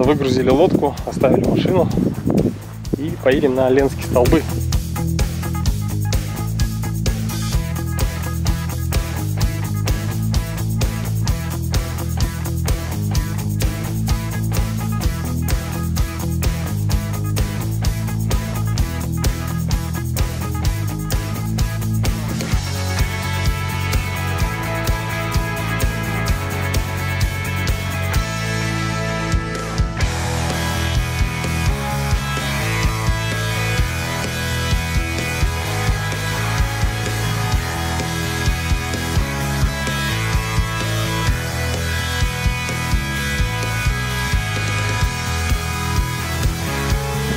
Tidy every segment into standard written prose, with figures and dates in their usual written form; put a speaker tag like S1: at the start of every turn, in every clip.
S1: просто выгрузили лодку, оставили машину и поедем на Ленские столбы.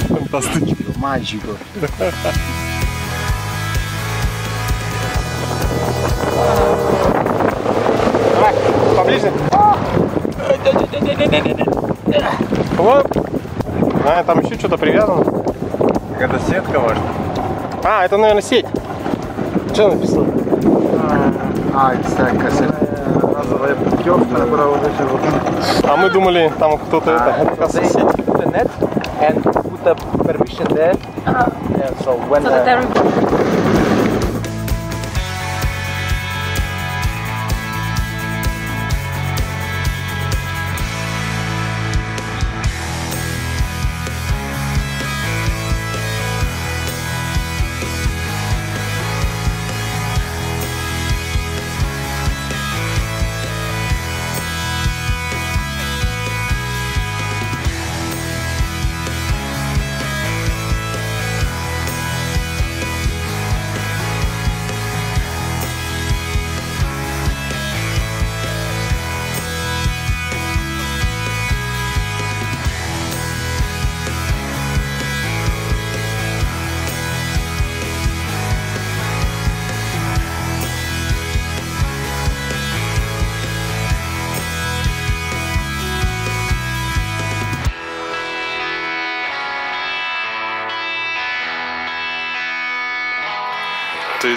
S1: Фантастично.
S2: Magico.
S1: Давай, поближе. Вот. А, там еще что-то привязано.
S2: Это сетка, может?
S1: А, это, наверное, сеть. Что написано?
S2: Это разовая путевка, которая вот эти вот.
S1: А мы думали, там кто-то это как раз сеть.
S2: And put the permission there. Yeah, so when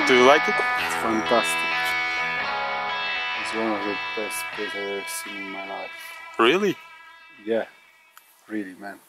S1: Do you like it?
S2: it's fantastic. It's one of the best places I've ever seen in my life.
S1: Really?
S2: Yeah, really, man.